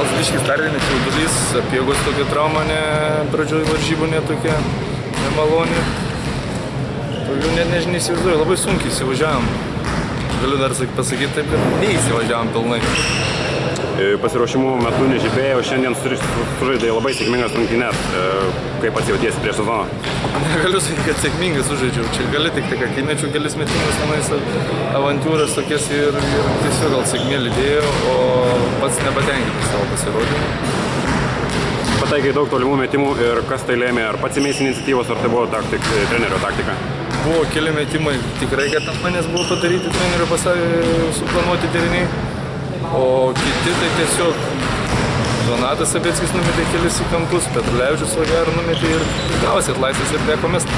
Gal biškis tardinis jaudulys, apiegos tokia trauma, pradžioj varžybų netokia nemaloni. Tokių net neįsivaizduoju, labai sunkiai įsivažiavam. Galiu dar pasakyti taip, kad neįsivažiavam pilnai. Pasiruošimų metu nežibėjau, šiandien sužaidai labai sėkmingas rungtynes. Kaip pats jautiesi prieš sezoną? Negaliu sakyti, kad sėkmingai sužaidžiau. Čia gali tik, kad įmečiau kelis metimus tenais avantūras tokias ir tiesiog gal sėkmė lydėjau, o pats nepatenkintas savo pasirodymu. Pataikai daug tolimų metimų ir kas tai lėmė? Ar pats ėmėsi iniciatyvos, ar tai buvo trenerio taktika? Buvo keli metimai, tikrai, kad ant manęs buvo padaryti trenerio suplanuoti deriniai. O kiti tai tiesiog Donatas Sabėckis numetė kelis į kampus, Petrulevičius Vagerą numetė ir gavosi atlaisvės ir teko mest.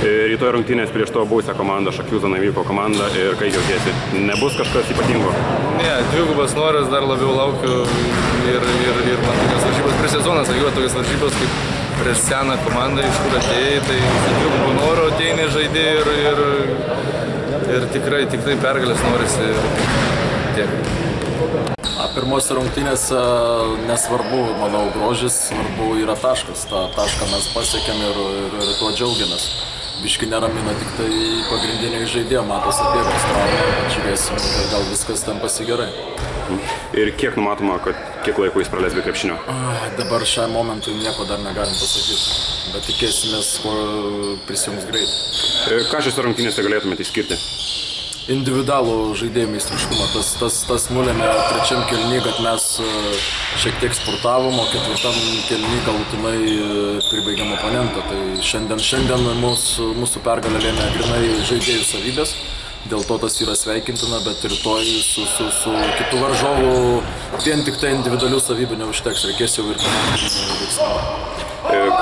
Rytoj rungtynės prieš to buvusią komandą, Šakių Zanavyko komandą ir kaip jautiesi? Nebus kažkas ypatingo? Ne, dvigubas noras, dar labiau laukiu ir man tokias varžybos prieš sezoną sakiau, tokias varžybos kaip prieš seną komandą, iš kur atėjai, tai dvigubų noro ateini žaidėjai ir tikrai pergalės norisi tiek. Pirmose rungtynėse nesvarbu, manau, grožis, svarbu yra taškas. Ta tašką mes pasiekėm ir tuo džiaugiamės. Biški neramina tik tai pagrindiniai žaidėjai, matos apiegos traumą, žiūrėsim, gal viskas ten pasigerai. Ir kiek numatoma, kiek laiko jis praleis be krepšinio? Dabar šiam momentui nieko dar negalim pasakyti, bet tikėsimės, kuo prisijungs greit. Ką šiose rungtynėse galėtumėte išskirti? Individualų žaidėjų meistriškumą. Tas nulėmė trečiam kėliny, kad mes šiek tiek sportavom, o ketvirtam kėliny galutinai pribaigėm oponentą. Tai šiandien mūsų pergalę lėmė grinai žaidėjų savybės. Dėl to tas yra sveikintina, bet rytoj su kitų varžovų vien tik tai individualių savybių neužteks, reikės jau ir komandinių veiksmų.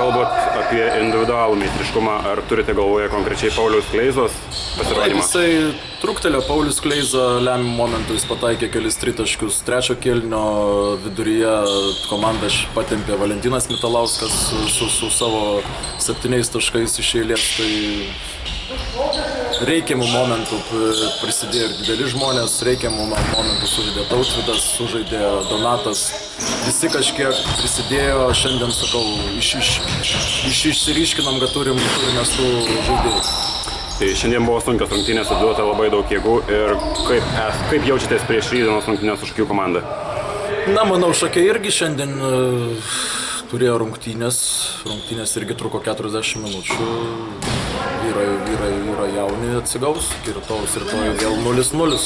Kalbant apie individualų meistriškumą, ar turite galvoje konkrečiai Pauliaus Kleizos pasirodymą? Jisai truktelio, Paulius Kleiza lemiamų momentų, jis pataikė kelis tritaškius. Trečio kėlinio viduryje komandą patempė Valentinas Mitalauskas su savo 7 taškais iš eilės. Tai reikiamų momentų prisidėjo ir dideli žmonės, reikiamų momentų sužaidė Tautvydas, sužaidė Donatas. Visi kažkiek prisidėjo, šiandien, sakau, išsiryškinom, kad turime tų žaidėjų. Tai šiandien buvo sunkios rungtynės, atiduota labai daug jėgų ir kaip jaučiatės prieš rytdienos rungtynės su Šakių komanda? Na, manau, Šakiai irgi šiandien turėjo rungtynės irgi truko 40 minučių. Vyrai jauni atsigaus, rytoj vėl 0-0.